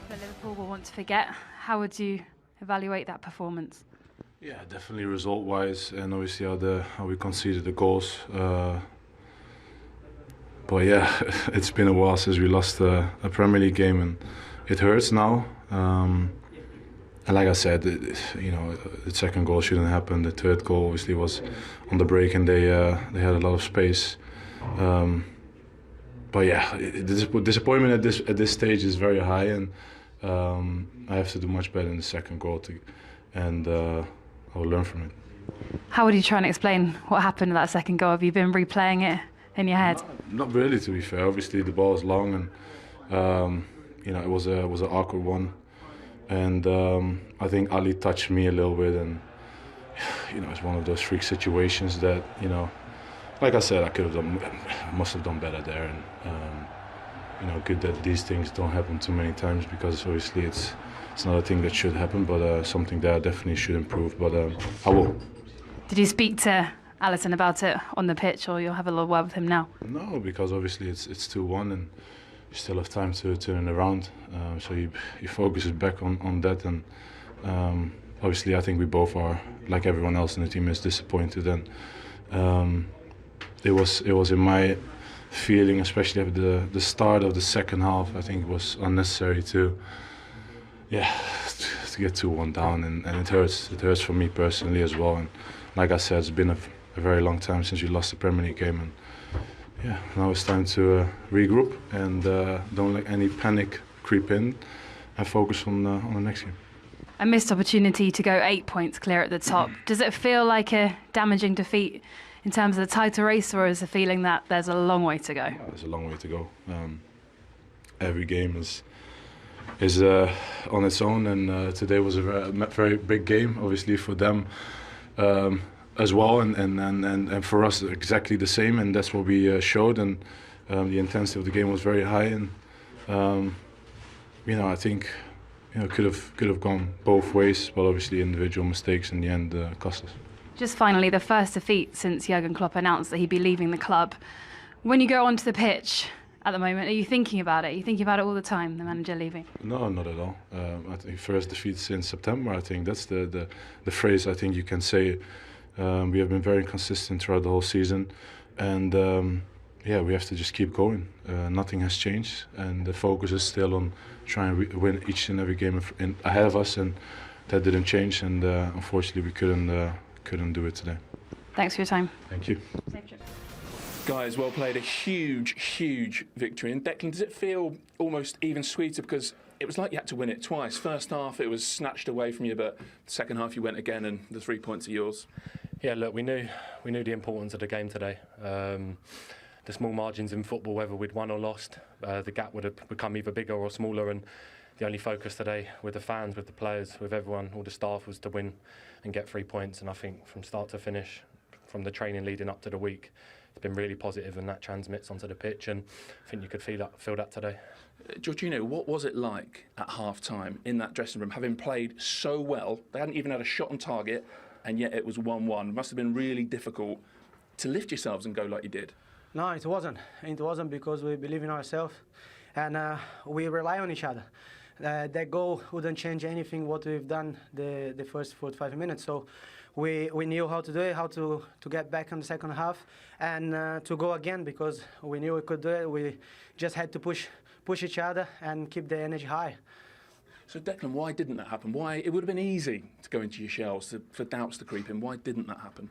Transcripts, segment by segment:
that Liverpool will want to forget. How would you evaluate that performance? Yeah, definitely result-wise, and obviously how we conceded the goals. But yeah, it's been a while since we lost a Premier League game, and it hurts now. And like I said, the second goal shouldn't happen. The third goal obviously was on the break, and they had a lot of space. But yeah, the disappointment at this stage is very high, and I have to do much better in the second goal, and I will learn from it. How would you try and explain what happened in that second goal? Have you been replaying it in your head? Not really, to be fair. Obviously, the ball is long, and it was an awkward one, and I think Ali touched me a little bit, and it's one of those freak situations that like I said, must have done better there, and good that these things don't happen too many times, because obviously it's not a thing that should happen, but something that I definitely should improve. But I will. Did you speak to Alisson about it on the pitch, or you'll have a little word with him now? No, because obviously it's 2-1, and you still have time to turn it around. So you focus it back on that, and obviously I think we both are, like everyone else in the team, is disappointed, and it was in my feeling, especially at the start of the second half, I think it was unnecessary to get 2-1 down, and it hurts. It hurts for me personally as well. And like I said, it's been a very long time since we lost the Premier League game, and now it's time to regroup and don't let any panic creep in, and focus on the next game. A missed opportunity to go 8 points clear at the top. Does it feel like a damaging defeat in terms of the title race, or is the feeling that there's a long way to go? Yeah, there's a long way to go. Every game is on its own, and today was a very big game, obviously for them as well, and for us exactly the same, and that's what we showed, and the intensity of the game was very high, and I think could have gone both ways, but obviously individual mistakes in the end cost us. Just finally, the first defeat since Jurgen Klopp announced that he'd be leaving the club. When you go onto the pitch at the moment, are you thinking about it? Are you thinking about it all the time, the manager leaving? No, not at all. I think first defeat since September. I think that's the phrase I think you can say. We have been very consistent throughout the whole season, and we have to just keep going. Nothing has changed, and the focus is still on trying to win each and every game ahead of us, and that didn't change. And unfortunately, we couldn't do it today. Thanks for your time. Thank you. Safe trip. Guys, well played. A huge victory. And Declan, does it feel almost even sweeter, because it was like you had to win it twice? First half, it was snatched away from you, but the second half you went again, and the 3 points are yours. Yeah, look, we knew the importance of the game today. The small margins in football, whether we'd won or lost, the gap would have become either bigger or smaller, and the only focus today with the fans, with the players, with everyone, all the staff, was to win and get 3 points. And I think from start to finish, from the training leading up to the week, it's been really positive, and that transmits onto the pitch, and I think you could feel that today. Jorginho, what was it like at half-time in that dressing room, having played so well? They hadn't even had a shot on target, and yet it was 1-1. It must have been really difficult to lift yourselves and go like you did. No, it wasn't. It wasn't, because we believe in ourselves, and we rely on each other. That goal wouldn't change anything what we've done the first 45 minutes. So we knew how to do it, how to get back in the second half, and to go again, because we knew we could do it. We just had to push each other and keep the energy high. So Declan, why didn't that happen? Why? It would have been easy to go into your shells, for doubts to creep in. Why didn't that happen?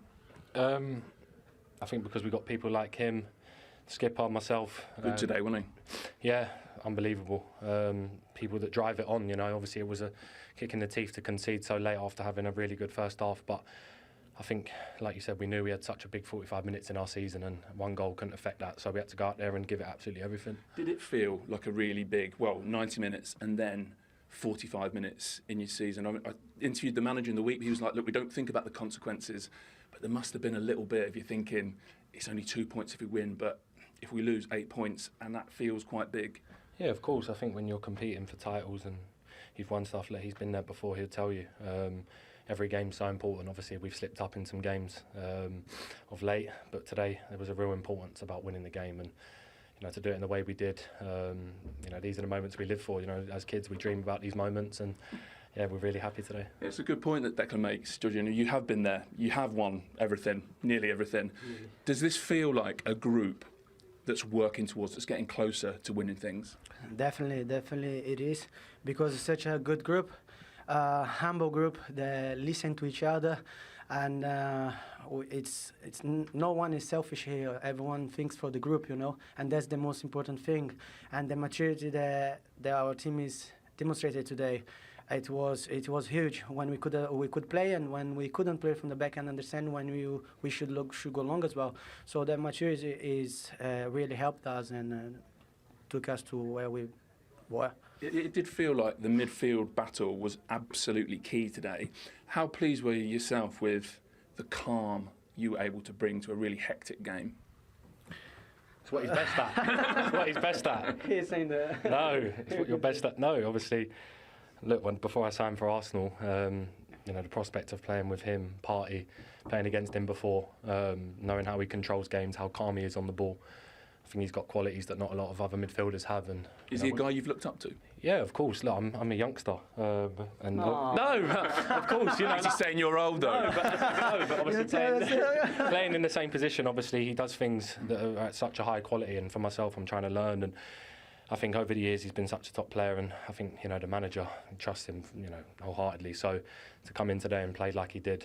I think because we got people like him, Skipper, myself. Good today, wasn't he? Yeah, unbelievable. People that drive it on, obviously it was a kick in the teeth to concede so late after having a really good first half, but I think, like you said, we knew we had such a big 45 minutes in our season, and one goal couldn't affect that, so we had to go out there and give it absolutely everything. Did it feel like a really big, 90 minutes and then 45 minutes in your season? I interviewed the manager in the week. He was like, look, we don't think about the consequences, but there must have been a little bit of you thinking, it's only 2 points if we win, but if we lose 8 points, and that feels quite big. Yeah, of course. I think when you're competing for titles and you've won stuff, like he's been there before, he'll tell you. Every game's so important. Obviously, we've slipped up in some games of late, but today there was a real importance about winning the game, and to do it in the way we did. These are the moments we live for. As kids, we dream about these moments, and yeah, we're really happy today. It's a good point that Declan makes, Jorginho. You have been there. You have won everything, nearly everything. Does this feel like a group that's working towards, that's getting closer to winning things? Definitely it is, because it's such a good group, humble group. They listen to each other, and it's no one is selfish here. Everyone thinks for the group, and that's the most important thing. And the maturity that our team is demonstrated today, it was huge. When we could play, and when we couldn't play from the back and understand when we should go long as well. So that maturity is really helped us and took us to where we were. It did feel like the midfield battle was absolutely key today. How pleased were you yourself with the calm you were able to bring to a really hectic game? It's what he's best at. It's what he's best at. He's saying that. No, it's what you're best at. No, obviously, look, before I signed for Arsenal, the prospect of playing with him, Partey, playing against him before, knowing how he controls games, how calm he is on the ball. I think he's got qualities that not a lot of other midfielders have. And is he a guy you've looked up to? Yeah, of course. Look, I'm a youngster, no, of course. Is he saying you're old though? No, but obviously playing in the same position. Obviously, he does things that are at such a high quality. And for myself, I'm trying to learn. And I think over the years he's been such a top player. And I think the manager trusts him, wholeheartedly. So to come in today and play like he did,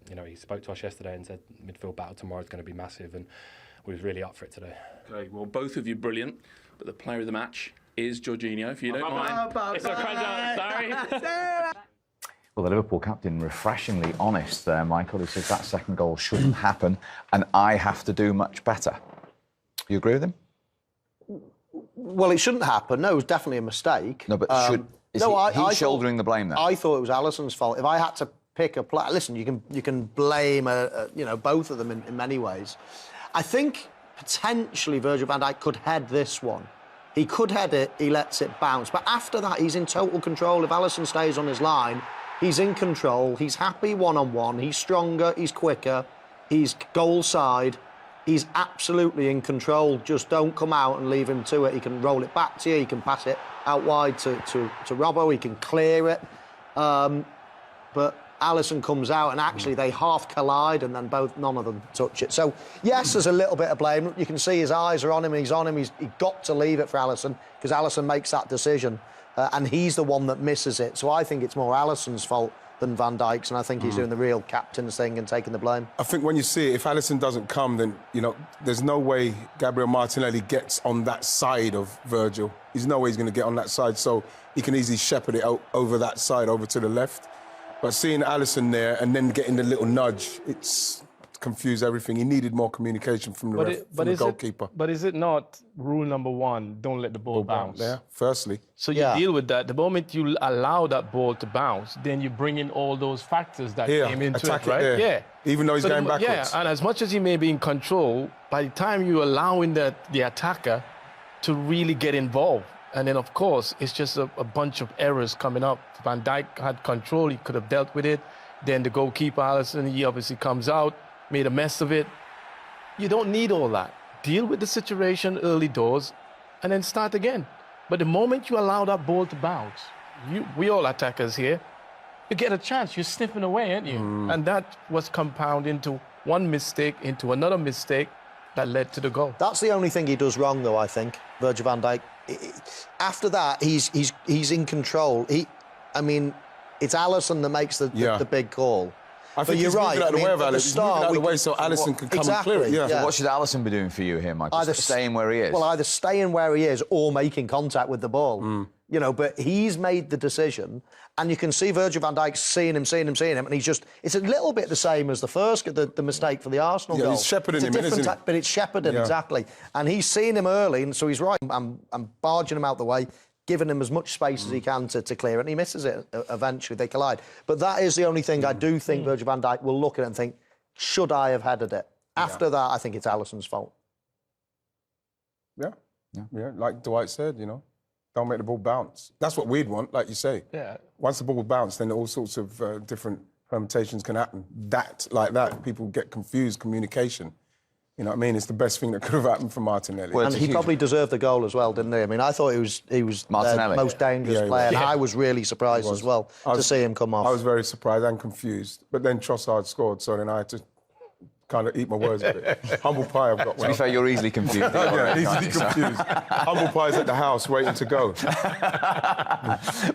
he spoke to us yesterday and said midfield battle tomorrow is going to be massive. And we was really up for it today. Okay, well, both of you brilliant, but the player of the match is Jorginho, if you don't mind. It's a present, sorry. Well, the Liverpool captain refreshingly honest there, Michael. He says that second goal shouldn't happen and I have to do much better. You agree with him? Well, it shouldn't happen. No, it was definitely a mistake. No, but he's shouldering the blame there? I thought it was Alisson's fault. If I had to pick a player, listen, you can blame both of them in many ways. I think potentially Virgil van Dijk could head this one. He could head it, he lets it bounce. But after that, he's in total control. If Alisson stays on his line, he's in control. He's happy one-on-one. He's stronger, he's quicker, he's goal side. He's absolutely in control. Just don't come out and leave him to it. He can roll it back to you. He can pass it out wide to Robbo. He can clear it. But Alisson comes out and actually they half collide and then none of them touch it. So, yes, there's a little bit of blame. You can see his eyes are on him, he's on him. He's got to leave it for Alisson because Alisson makes that decision and he's the one that misses it. So I think it's more Alisson's fault than Van Dijk's, and I think he's doing the real captain's thing and taking the blame. I think when you see it, if Alisson doesn't come, then, there's no way Gabriel Martinelli gets on that side of Virgil. There's no way he's going to get on that side, so he can easily shepherd it over that side, over to the left. But seeing Alisson there and then getting the little nudge, it's confused everything. He needed more communication from the goalkeeper. But is it not rule number one, don't let the ball bounce? Yeah, firstly. So you deal with that. The moment you allow that ball to bounce, then you bring in all those factors that came into it, right? Yeah. Even though he's going backwards. Yeah, and as much as he may be in control, by the time you're allowing the attacker to really get involved, and then, of course, it's just a bunch of errors coming up. Van Dijk had control. He could have dealt with it. Then the goalkeeper, Alisson, he obviously comes out, made a mess of it. You don't need all that. Deal with the situation early doors and then start again. But the moment you allow that ball to bounce, we all attackers here, you get a chance. You're sniffing away, aren't you? And that was compounded into one mistake, into another mistake that led to the goal. That's the only thing he does wrong, though, I think, Virgil van Dijk. After that, he's in control. It's Alisson that makes the big call. I think you're right. Out of the way of Alisson. He's moving out of the way so Alisson can come and clear it. Yeah. So what should Alisson be doing for you here, Michael? Either staying where he is? Well, either staying where he is or making contact with the ball. But he's made the decision, and you can see Virgil van Dijk seeing him, and it's a little bit the same as the first, the mistake for the Arsenal goal. He's shepherding him, isn't he? But it's shepherding, exactly. And he's seen him early, and so he's right. I'm barging him out the way, giving him as much space as he can to clear it, and he misses it. Eventually, they collide. But that is the only thing I do think Virgil van Dijk will look at it and think, should I have headed it? After that, I think it's Alisson's fault. Yeah, like Dwight said, don't make the ball bounce. That's what we'd want, like you say. Yeah. Once the ball bounces, then all sorts of different permutations can happen. Like that, people get confused, communication. You know what I mean? It's the best thing that could have happened for Martinelli. Well, And he probably deserved the goal as well, didn't he? I mean, I thought he was the Martinelli. most dangerous Yeah, he player, was. and I was really surprised as well to see him come off. I was very surprised and confused. But then Trossard scored, so then I had to kind of eat my words a bit. Humble pie I've got. To be fair, you're easily confused. Yeah, easily confused. Humble pie's at the house waiting to go.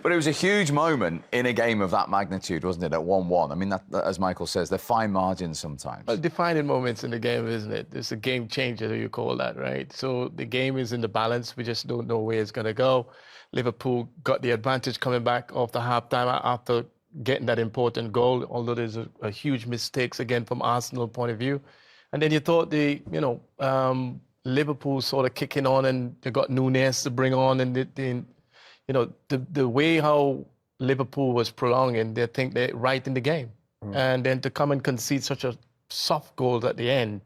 But it was a huge moment in a game of that magnitude, wasn't it, at 1-1? I mean, that, as Michael says, they're fine margins sometimes. Defining moments in the game, isn't it? It's a game changer, you call that, right? So the game is in the balance. We just don't know where it's going to go. Liverpool got the advantage coming back off the half-time after getting that important goal, although there's a huge mistakes again from Arsenal point of view. And then you thought Liverpool sort of kicking on, and they got Núñez to bring on, and the way how Liverpool was prolonging, they think they're right in the game. And then to come and concede such a soft goal at the end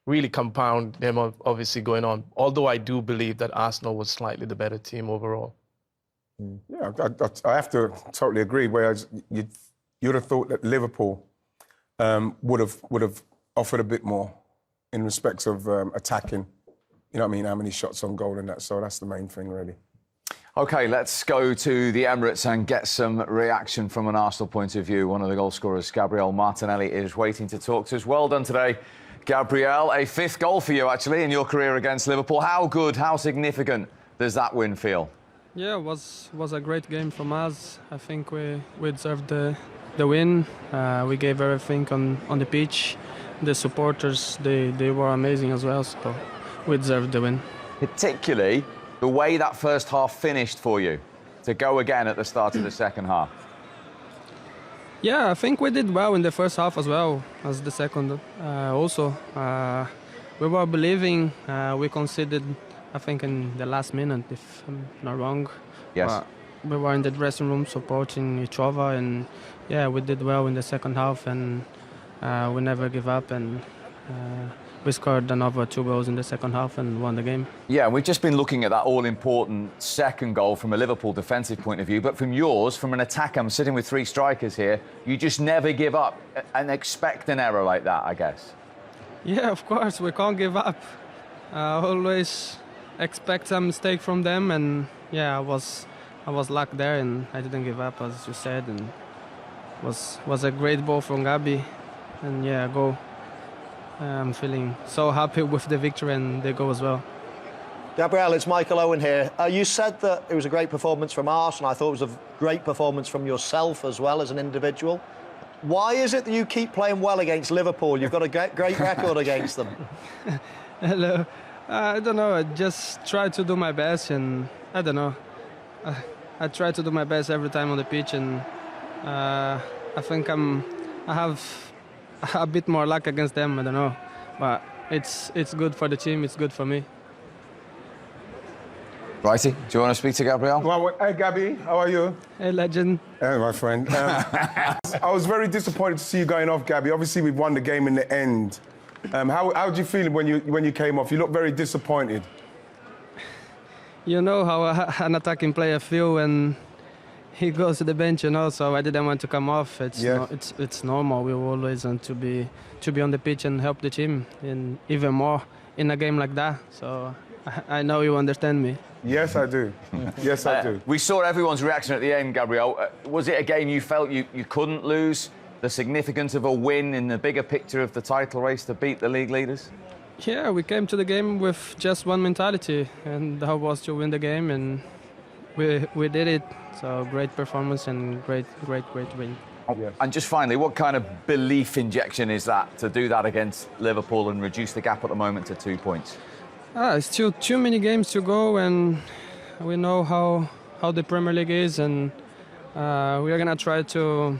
really compound them obviously going on. Although I do believe that Arsenal was slightly the better team overall. Yeah, I have to totally agree. Whereas you'd have thought that Liverpool would have offered a bit more in respects of attacking. You know what I mean? How many shots on goal and that. So that's the main thing, really. OK, let's go to the Emirates and get some reaction from an Arsenal point of view. One of the goal scorers, Gabriel Martinelli, is waiting to talk to us. Well done today, Gabriel. A 5th goal for you, actually, in your career against Liverpool. How good, how significant does that win feel? Yeah, it was a great game from us. I think we deserved the win. We gave everything on the pitch. The supporters, they were amazing as well, so we deserved the win. Particularly the way that first half finished for you, to go again at the start of the second half. Yeah, I think we did well in the first half as well as the second. Also, we were believing. We conceded, I think, in the last minute, if I'm not wrong. Yes. But we were in the dressing room supporting each other, and yeah, we did well in the second half, and we never give up, and we scored another 2 goals in the second half and won the game. Yeah, we've just been looking at that all-important second goal from a Liverpool defensive point of view, but from yours, from an attack, I'm sitting with 3 strikers here, you just never give up and expect an error like that, I guess. Yeah, of course, we can't give up. Always expect some mistake from them, and yeah, I was lucky there, and I didn't give up, as you said, and was a great ball from Gabi, and yeah, goal. I'm feeling so happy with the victory and the goal as well. Gabriel, it's Michael Owen here. You said that it was a great performance from Arsenal. I thought it was a great performance from yourself as well as an individual. Why is it that you keep playing well against Liverpool? You've got a great record against them. Hello. I don't know. I just try to do my best, and I don't know. I try to do my best every time on the pitch, and I think I have a bit more luck against them. I don't know, but it's good for the team. It's good for me. Righty, do you want to speak to Gabriel? Well, hey, Gabby, how are you? Hey, legend. Hey, my friend. I was very disappointed to see you going off, Gabby. Obviously, we won the game in the end. How did you feel when you came off? You looked very disappointed. You know how an attacking player feels when he goes to the bench, you know. So I didn't want to come off. It's normal. We always want to be on the pitch and help the team, and even more in a game like that. So I know you understand me. Yes, I do. Yes, I do. We saw everyone's reaction at the end, Gabriel. Was it a game you felt you couldn't lose? The significance of a win in the bigger picture of the title race to beat the league leaders? Yeah, we came to the game with just one mentality, and that was to win the game, and we did it. So great performance and great win. Yes. And just finally, what kind of belief injection is that to do that against Liverpool and reduce the gap at the moment to 2 points? It's still too many games to go, and we know how the Premier League is, and we are gonna try to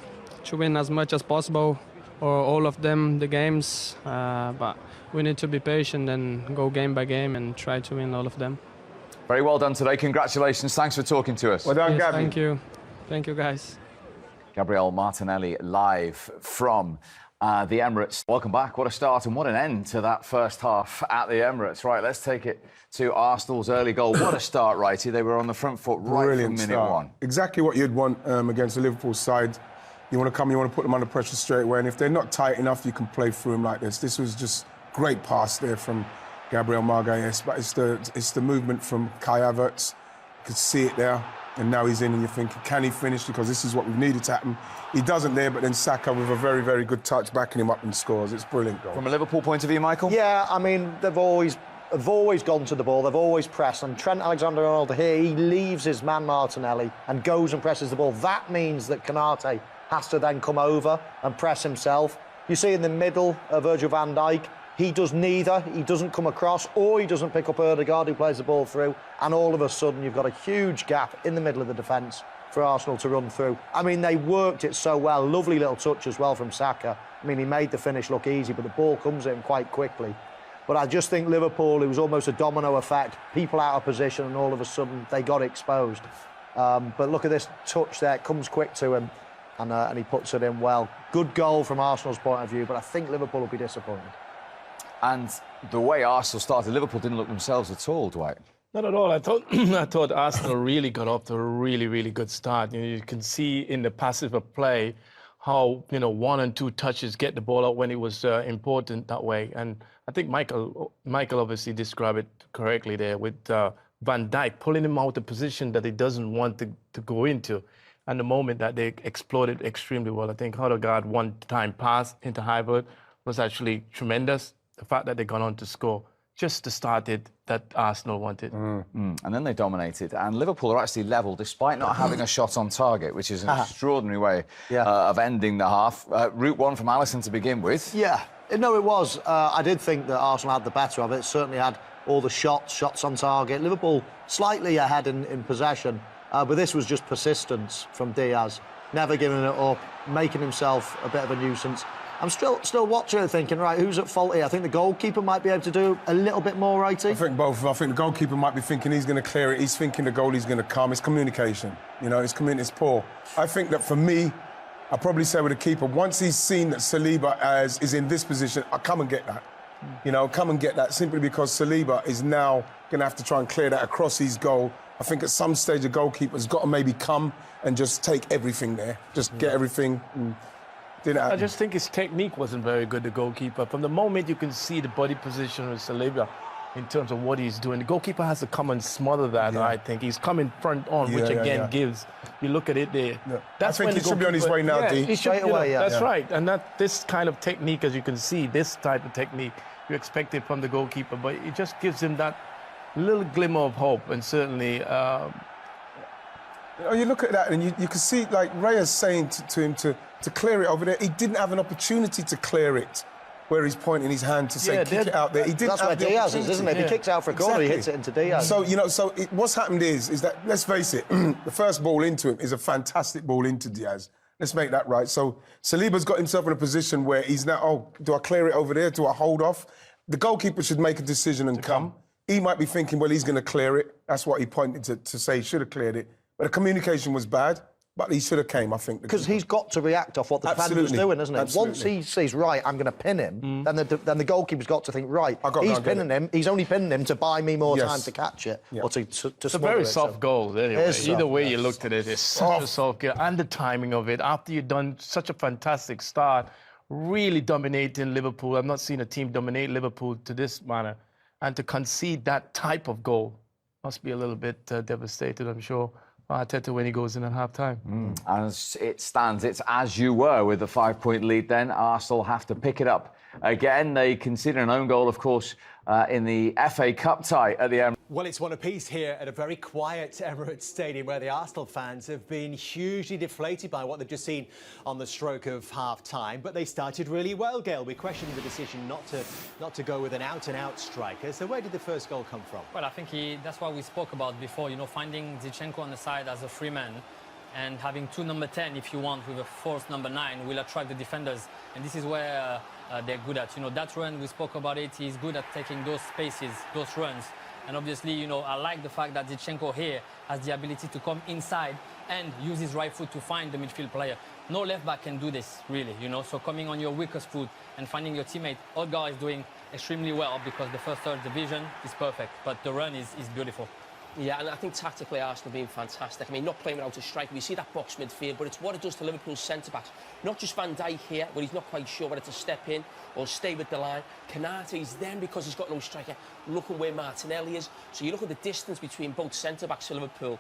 win as much as possible, or all of them, the games. But we need to be patient and go game by game and try to win all of them. Very well done today. Congratulations. Thanks for talking to us. Well done, Yes, Gabby. thank you. Thank you, guys. Gabriel Martinelli live from the Emirates. Welcome back. What a start and what an end to that first half at the Emirates. Right, let's take it to Arsenal's early goal. What a start, Righty. They were on the front foot right Brilliant from minute start. one. Exactly what you'd want against the Liverpool side. You want to put them under pressure straight away, and if they're not tight enough, you can play through them like this. This was just Great pass there from Gabriel Magalhaes, but it's the movement from Kai Havertz. You could see it there, and now he's in, and you're thinking, can he finish? Because this is what we've needed to happen. He doesn't there, but then Saka with a very, very good touch backing him up and scores. It's brilliant goal. From a Liverpool point of view, Michael? Yeah, I mean, they've always gone to the ball, they've always pressed, and Trent Alexander-Arnold here, he leaves his man Martinelli and goes and presses the ball. That means that Konate has to then come over and press himself. You see in the middle of Virgil van Dijk, he does neither. He doesn't come across, or he doesn't pick up Ødegaard, who plays the ball through, and all of a sudden you've got a huge gap in the middle of the defence for Arsenal to run through. I mean, they worked it so well. Lovely little touch as well from Saka. I mean, he made the finish look easy, but the ball comes at him quite quickly. But I just think Liverpool, it was almost a domino effect. People out of position, and all of a sudden they got exposed. But look at this touch there. It comes quick to him, and he puts it in well. Good goal from Arsenal's point of view, but I think Liverpool will be disappointed. And the way Arsenal started, Liverpool didn't look themselves at all, Dwight. Not at all. I thought Arsenal really got off to a really, really good start. You can see in the passive of play how, 1 and 2 touches get the ball out when it was important that way. And I think Michael obviously described it correctly there with Van Dijk pulling him out of position that he doesn't want to go into. And the moment that they exploited extremely well, I think Ødegaard one-time pass into Havertz was actually tremendous. The fact that they got on to score just started that Arsenal wanted. And then they dominated. And Liverpool are actually level despite not having a shot on target, which is an extraordinary way of ending the half. Route one from Alisson to begin with. Yeah, no, it was. I did think that Arsenal had the better of it. Certainly had all the shots on target. Liverpool slightly ahead in possession, but this was just persistence from Diaz, never giving it up, making himself a bit of a nuisance. I'm still watching it thinking, right, who's at fault here? I think the goalkeeper might be able to do a little bit more, righty? I think both. I think the goalkeeper might be thinking he's going to clear it. He's thinking the goalie's going to come. It's communication. It's poor. I think that for me, I'll probably say with the keeper, once he's seen that Saliba is in this position, I'll come and get that. Come and get that simply because Saliba is now going to have to try and clear that across his goal. I think at some stage the goalkeeper's got to maybe come and just take everything there. Just get everything. I just think his technique wasn't very good, the goalkeeper. From the moment you can see the body position of Saliba in terms of what he's doing, the goalkeeper has to come and smother that, I think. He's coming front on, which again gives, you look at it there. Yeah. That's I think he should be on his way now, D. He straight away, That's right. And this kind of technique, as you can see, this type of technique, you expect it from the goalkeeper, but it just gives him that little glimmer of hope. And certainly... you look at that and you can see, like Raya's saying to him to clear it over there. He didn't have an opportunity to clear it where he's pointing his hand to say, kick it out there. He didn't That's have where Diaz is, isn't it? If he kicks out for a corner, he hits it into Diaz. So, what's happened is that, let's face it, the first ball into him is a fantastic ball into Diaz. Let's make that right. So, Saliba's got himself in a position where he's now, do I clear it over there? Do I hold off? The goalkeeper should make a decision and come. He might be thinking, well, he's going to clear it. That's what he pointed to say he should have cleared it. But the communication was bad. But he should have came, I think. Because he's got to react off what the defender's doing, isn't it? Absolutely. Once he sees, right, I'm going to pin him, then the goalkeeper's got to think, right, he's pinning him. He's only pinning him to buy me more time to catch it or to It's a very soft goal, anyway. Either way you looked at it, it's such a soft goal. And the timing of it, after you've done such a fantastic start, really dominating Liverpool. I've not seen a team dominate Liverpool to this manner. And to concede that type of goal must be a little bit devastated, I'm sure. Arteta when he goes in at half-time. As it stands, it's as you were with the 5-point lead then. Arsenal have to pick it up again. They conceded an own goal, of course, in the FA Cup tie at the Emirates. Well, it's one apiece here at a very quiet Emirates Stadium where the Arsenal fans have been hugely deflated by what they've just seen on the stroke of half-time. But they started really well, Gail. We questioned the decision not to go with an out-and-out striker. So where did the first goal come from? Well, I think that's what we spoke about before, finding Zinchenko on the side as a free man and having two number 10, if you want, with a fourth number 9 will attract the defenders. And this is where they're good at. That run, we spoke about it, he's good at taking those spaces, those runs. And obviously, I like the fact that Zinchenko here has the ability to come inside and use his right foot to find the midfield player. No left back can do this, really, So coming on your weakest foot and finding your teammate, Ødegaard is doing extremely well because the first third division is perfect, but the run is beautiful. Yeah, and I think tactically Arsenal have been fantastic. I mean, not playing without a striker. We see that box midfield, but it's what it does to Liverpool's centre-backs. Not just Van Dijk here, where he's not quite sure whether to step in or stay with the line. Konate's then, because he's got no striker, looking where Martinelli is. So you look at the distance between both centre-backs for Liverpool.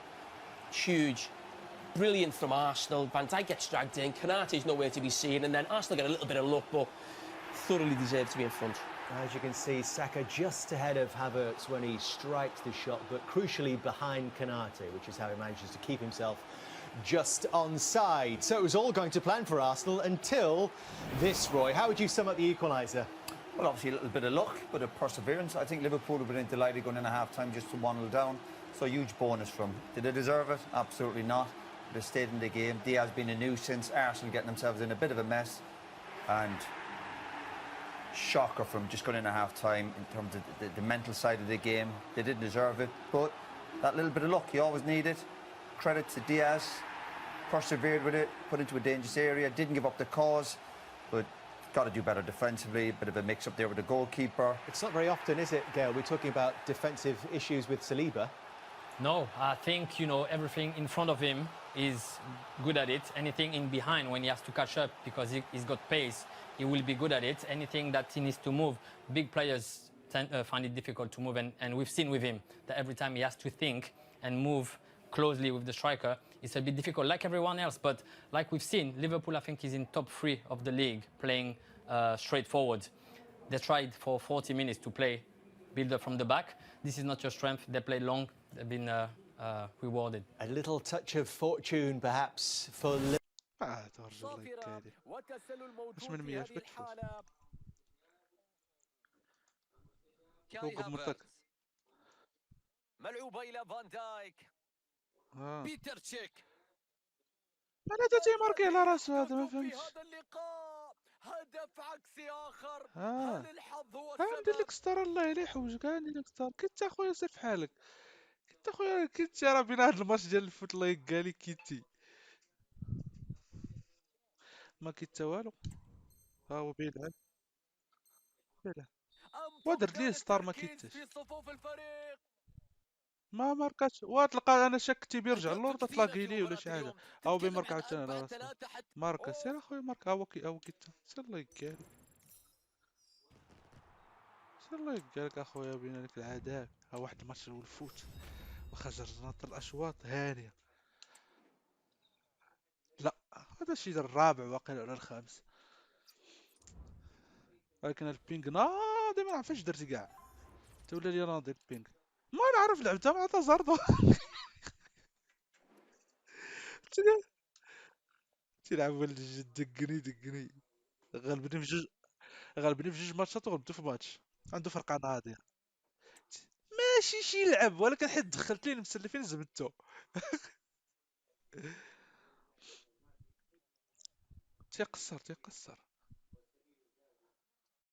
Huge. Brilliant from Arsenal. Van Dijk gets dragged in. Konate's nowhere to be seen. And then Arsenal get a little bit of luck, but thoroughly deserve to be in front. As you can see, Saka just ahead of Havertz when he strikes the shot, but crucially behind Konate, which is how he manages to keep himself just onside. So it was all going to plan for Arsenal until this, Roy. How would you sum up the equaliser? Well, obviously a little bit of luck, but of perseverance. I think Liverpool would have been delighted going in at half-time just to 1-0 down. So huge bonus from them. Did they deserve it? Absolutely not. They stayed in the game. Diaz been a nuisance. Arsenal getting themselves in a bit of a mess. And shocker from just going in at half-time in terms of the mental side of the game. They didn't deserve it, but that little bit of luck you always need it. Credit to Diaz. Persevered with it, put into a dangerous area, didn't give up the cause, but got to do better defensively. A bit of a mix-up there with the goalkeeper. It's not very often, is it, Gail? We're talking about defensive issues with Saliba. No, I think, you know, everything in front of him is good at it. Anything in behind when he has to catch up because he's got pace, he will be good at it. Anything that he needs to move, big players find it difficult to move. And we've seen with him that every time he has to think and move closely with the striker, it's a bit difficult, like everyone else. But like we've seen, Liverpool, I think, is in top 3 of the league, playing straightforward. They tried for 40 minutes to play build up from the back. This is not your strength. They played long. They've been rewarded. A little touch of fortune, perhaps, for Liverpool. اش من 100 في الحالة كاي هافرتز ملعوبة إلى فان دايك بيتر تشيك انا تا تيماركي على راسو هذا ما فهمتش هذا اللقاء هدف عكسي آخر هل الحظ هو ندير لك ستار الله يلا يحوجك ندير لك ستار كنت اخويا سير في حالك كنت اخويا كنت راه بين هذا الماتش ديال الفوت الله يقالي كيتي ما كيت والو ها هو بيلعب ودرت ليه ستار ما كيتاش ما ماركاش وتلقى انا شكتي بيرجع اللور تلاقي ليه ولا شي حاجه او بيمارك عاوتاني على راسو ماركا سير اخويا ماركا هو كيتا سير الله يقال سير الله يقالك اخويا بين لك العذاب ها واحد الماتش والفوت واخا جرنا الاشواط هانيه لا هذا شي الرابع واقيلا ولا الخامس ولكن البينغ ناضي ما نعرفش درتي كاع تولى لي ناضي البينغ ما نعرف لعبتها مع تزردو تلعب ولد دقني غلبني في جوج ماتشات وغلبته في ماتش عنده فرقه ناضيه ماشي شي يلعب ولكن حيت دخلت ليه المسلفين زبدتو تيقصر